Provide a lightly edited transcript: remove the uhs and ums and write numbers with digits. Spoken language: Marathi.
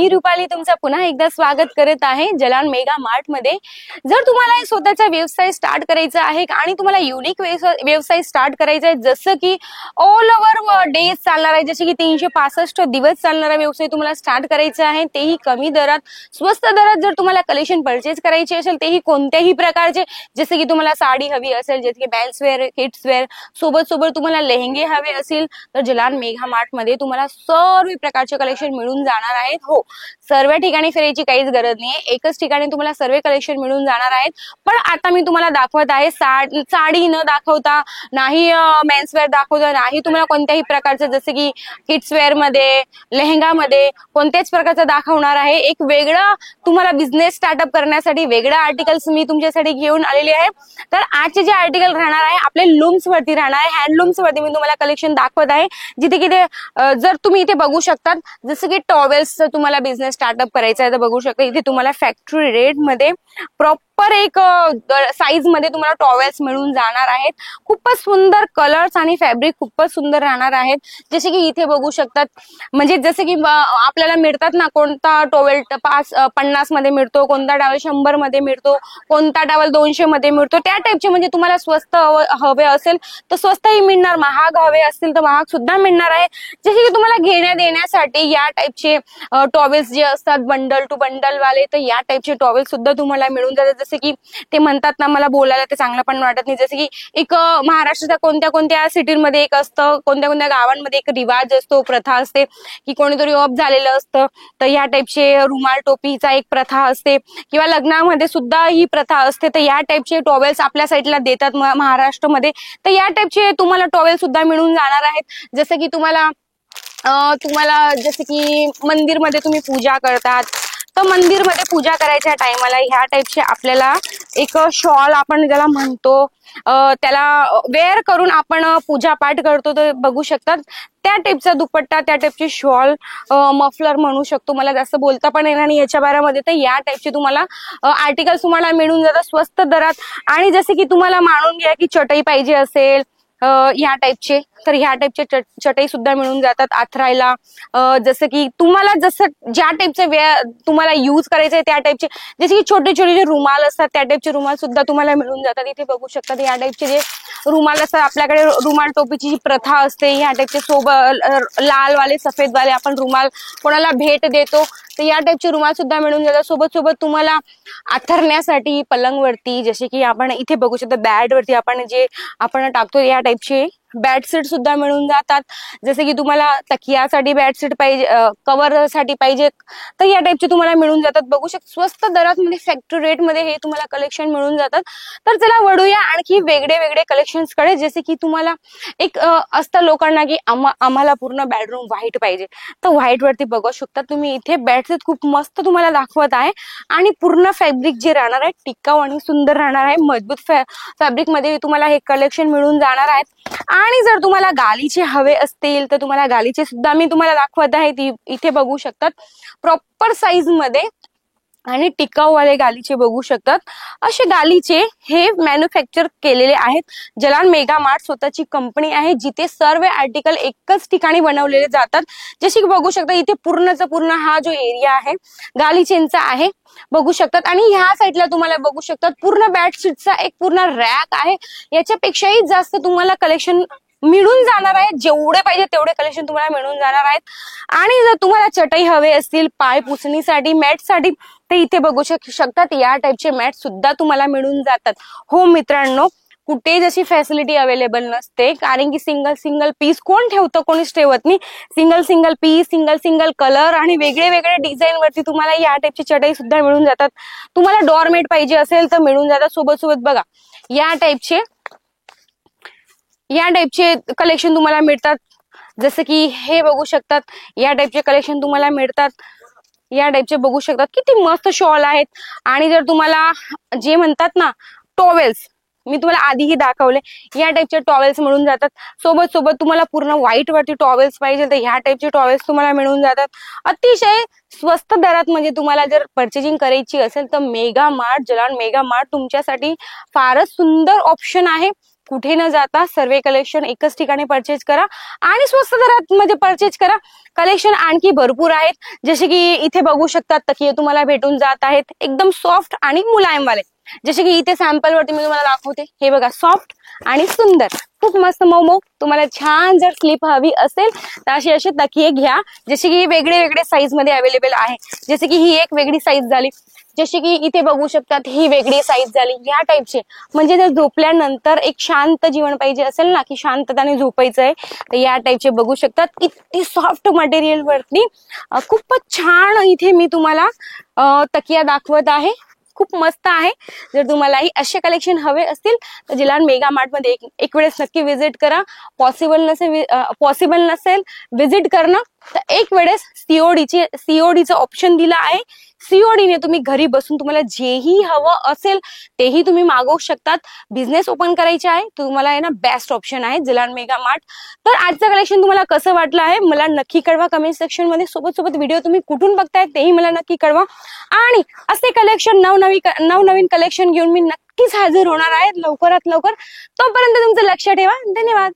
मी रुपाली तुमचं पुन्हा एकदा स्वागत करत आहे जलान मेगा मार्ट मध्ये। जर तुम्हाला स्वतःचा व्यवसाय स्टार्ट करायचा आहे आणि तुम्हाला युनिक व्यवसाय स्टार्ट करायचा आहे, जसं की ऑल ओव्हर डेज चालणार आहे, जसे की 365 दिवस चालणारा व्यवसाय तुम्हाला स्टार्ट करायचा आहे, तेही कमी दरात स्वस्त दरात। जर तुम्हाला कलेक्शन परचेज करायचे असेल तेही कोणत्याही प्रकारचे, जसे की तुम्हाला साडी हवी असेल, जसे की मेन्स वेअर, किड्स वेअर, सोबत सोबत तुम्हाला लेहंगे हवे असतील तर जलान मेगा मार्ट मध्ये तुम्हाला सर्व प्रकारचे कलेक्शन मिळून जाणार आहेत। हो, सर्व ठिकाणी फिरायची काहीच गरज नाहीये, एकच ठिकाणी तुम्हाला सर्व कलेक्शन मिळून जाणार आहेत। पण आता मी तुम्हाला दाखवत आहे साडी न दाखवता, नाही मेन्स वेअर दाखवता, नाही तुम्हाला कोणत्याही प्रकारचं जसे की किड्स वेअर मध्ये, लेहंगा मध्ये कोणत्याच प्रकारचं दाखवणार आहे। एक वेगळा तुम्हाला बिझनेस स्टार्टअप करण्यासाठी वेगळा आर्टिकल्स मी तुमच्यासाठी घेऊन आलेले आहे। तर आजचे जे आर्टिकल राहणार आहे आपले लूम्स वरती राहणार आहे, हँडलूम्स वरती मी तुम्हाला कलेक्शन दाखवत आहे। जिथे की जर तुम्ही इथे बघू शकता, जसं की टॉवेल्स तुम्हाला बिझनेस स्टार्टअप करायचा आहे तर बघू शकता इथे तुम्हाला फॅक्टरी रेट मध्ये प्रॉपर एक साईज मध्ये तुम्हाला टॉवेल्स मिळून जाणार आहेत। खूपच सुंदर कलर्स आणि फॅब्रिक खूपच सुंदर राहणार आहेत। जसे की इथे बघू शकतात, म्हणजे जसे की आपल्याला मिळतात ना, कोणता टॉवेल 50 मध्ये मिळतो, कोणता टॉवेल 100 मध्ये मिळतो, कोणता टॉवेल 200 मध्ये मिळतो, त्या टाइपचे। म्हणजे तुम्हाला स्वस्त हवे असेल तर स्वस्तही मिळणार, महाग हवे असतील तर महाग सुद्धा मिळणार आहे। जसे की तुम्हाला घेण्या देण्यासाठी या टाइपचे टॉवेल्स जे असतात बंडल टू बंडल वाले, तर या टाइपचे टॉवेल सुद्धा तुम्हाला मिळून जातात। जसे की ते म्हणतात ना, मला बोलायला ते चांगलं पण वाटत नाही, जसे की एक महाराष्ट्राच्या कोणत्या कोणत्या सिटीमध्ये एक असतं, कोणत्या कोणत्या गावांमध्ये एक रिवाज असतो, प्रथा असते की कोणीतरी ऑफ झालेलं असतं तर या टाइपचे रुमाल टोपीचा एक प्रथा असते, किंवा लग्नामध्ये सुद्धा ही प्रथा असते। तर या टाइपचे टॉवेल्स आपल्या साईडला देतात महाराष्ट्रामध्ये, तर या टाइपचे तुम्हाला टॉवेल सुद्धा मिळून जाणार आहेत। जसं की तुम्हाला जसं की मंदिरमध्ये तुम्ही पूजा करतात, तर मंदिरमध्ये पूजा करायच्या टायमाला ह्या टाइपचे आपल्याला एक शॉल आपण ज्याला म्हणतो, त्याला वेअर करून आपण पूजा पाठ करतो, तर बघू शकतात त्या टाइपचा दुपट्टा, त्या टाइपची शॉल, मफलर म्हणू शकतो, मला जास्त बोलता पण येणार नाही याच्या बारामध्ये। तर या टाइपचे तुम्हाला आर्टिकल्स तुम्हाला मिळून जातात स्वस्त दरात। आणि जसे की तुम्हाला मानून घ्या की चटई पाहिजे असेल ह्या टाइपचे, तर ह्या टाइपचे चटई सुद्धा मिळून जातात आथरायला। जसं की तुम्हाला ज्या टाइपचे तुम्हाला यूज करायचे त्या टाइपचे, जसे की छोटे छोटे जे रुमाल असतात त्या टाइपचे रुमाल सुद्धा तुम्हाला मिळून जातात। इथे बघू शकतात या टाइपचे जे रुमाल असतात, आपल्याकडे रुमाल टोपीची जी प्रथा असते, ह्या टाइपचे सोबत लाल वाले सफेद वाले आपण रुमाल कोणाला भेट देतो, तर या टाइपचे रुमाल सुद्धा मिळून जातात। सोबत सोबत तुम्हाला आथरण्यासाठी पलंगवरती, जसे की आपण इथे बघू शकतो बेड वरती आपण टाकतो, या टाइपचे बेडशीट सुद्धा मिळून जातात। जसे की तुम्हाला तकियासाठी बेडशीट पाहिजे, कव्हर साठी पाहिजे, तर या टाइपचे तुम्हाला मिळून जातात। बघू शकता स्वस्त दरात मध्ये फॅक्टरी रेट मध्ये हे तुम्हाला कलेक्शन मिळून जातात। तर चला वळूया आणखी वेगळे वेगळे कलेक्शन्स कडे। जसे की तुम्हाला एक असतं लोकांना की आम्हाला पूर्ण बेडरूम व्हाईट पाहिजे, तर व्हाईट वरती बघू शकता तुम्ही इथे बेडशीट खूप मस्त तुम्हाला दाखवत आहे। आणि पूर्ण फॅब्रिक जे राहणार आहे टिकाऊ आणि सुंदर राहणार आहे, मजबूत फॅब्रिक मध्ये तुम्हाला हे कलेक्शन मिळून जाणार आहेत। आणि जर तुम्हाला गालीचे हवे असतील तर तुम्हाला गालीचे सुद्धा मी तुम्हाला दाखवत आहे। इथे बघू शकतात प्रॉपर साईज मध्ये आणि टिकाऊ वाले गालीचे बघू शकतात। असे गालीचे हे मॅन्युफॅक्चर केलेले आहेत। जलान मेगा मार्ट स्वतःची कंपनी आहे, जिथे सर्व आर्टिकल एकच ठिकाणी बनवलेले जातात। जसे की बघू शकता इथे पूर्णचा पूर्ण हा जो एरिया आहे गालीचेंचा आहे, बघू शकतात। आणि ह्या साईडला तुम्हाला बघू शकतात पूर्ण बेडशीटचा एक पूर्ण रॅक आहे। याच्यापेक्षाही जास्त तुम्हाला कलेक्शन मिळून जाणार आहे, जेवढे पाहिजे तेवढे कलेक्शन तुम्हाला मिळून जाणार आहेत। आणि जर तुम्हाला चटई हवे असतील पाय पुसणीसाठी, मॅट साठी, तर इथे बघू शकतात या टाइपचे मॅट सुद्धा तुम्हाला मिळून जातात। हो मित्रांनो, कुठे जशी फॅसिलिटी अवेलेबल नसते, कारण की सिंगल पीस कोण ठेवतं, कोणीच ठेवत नाही। सिंगल पीस, सिंगल कलर आणि वेगळे वेगळे डिझाईन वरती तुम्हाला या टाइपची चटई सुद्धा मिळून जातात। तुम्हाला डोअरमेट पाहिजे असेल तर मिळून जातात। सोबत सोबत बघा या टाइपचे कलेक्शन तुम्हाला मिळतात। जसं की हे बघू शकतात या टाइपचे कलेक्शन तुम्हाला मिळतात। या टाइपचे बघू शकतात किती मस्त शॉल आहेत। आणि जर तुम्हाला जे म्हणतात ना टॉवेल्स, मी तुम्हाला आधीही दाखवले, या टाइपचे टॉवेल्स मिळून जातात। सोबत सोबत तुम्हाला पूर्ण व्हाईट वरती टॉवेल्स पाहिजे तर ह्या टाइपचे टॉवेल्स तुम्हाला मिळून जातात अतिशय स्वस्त दरात। म्हणजे तुम्हाला जर परचेजिंग करायची असेल तर mega mart, Jalan mega mart तुमच्यासाठी फारच सुंदर ऑप्शन आहे। कुठे न जाता सर्व कलेक्शन एकच ठिकाणी परचेज करा आणि स्वस्त दरात मध्ये परचेज करा. कलेक्शन आणखी भरपूर आहेत. जसे की इथे बघू शकतात तकिये तुम्हाला भेटून जात आहेत एकदम सॉफ्ट आणि मुलायम वाले. जसे की इथे सॅम्पल वरती मी तुम्हाला दाखवते. हे बघा सॉफ्ट आणि सुंदर, खूप मस्त मऊ. तुम्हाला छान जर स्लीप हवी असेल तर असे तकिये घ्या. जसे की वेगळे वेगळे साईज मध्ये अवेलेबल आहे. जसे की ही एक वेगळी साईज झाली, जसे की इथे बघू शकतात ही वेगळी साईज झाली. या टाईपचे म्हणजे जर झोपल्यानंतर एक शांत जीवन पाहिजे असेल ना, की शांतताने झोपायचं आहे, तर या टाईपचे बघू शकतात. इतकी सॉफ्ट मटेरियल वरती खूपच छान इथे मी तुम्हाला तकिया दाखवत आहे. खूप मस्त आहे. जर तुम्हालाही असे कलेक्शन हवे असतील तर जिलान मेगा मार्ट मध्ये एक वेळेस नक्की विजिट करा. पॉसिबल नसेल विजिट करणं तर एक वेळेस सीओडीचं ऑप्शन दिला आहे. सीओडीने तुम्ही घरी बसून तुम्हाला जेही हवं असेल तेही तुम्ही मागवू शकतात. बिझनेस ओपन करायचे आहे तुम्हाला आहे ना, बेस्ट ऑप्शन आहे जिलान मेगा मार्ट. तर आजचं कलेक्शन तुम्हाला कसं वाटलं आहे मला नक्की कळवा कमेंट सेक्शन मध्ये. सोबत व्हिडिओ तुम्ही कुठून बघताय तेही मला नक्की कळवा. आणि असे कलेक्शन नवनवीन कलेक्शन घेऊन मी नक्कीच हजर होणार आहे लवकरात लवकर. तोपर्यंत तुमचं लक्ष ठेवा. धन्यवाद.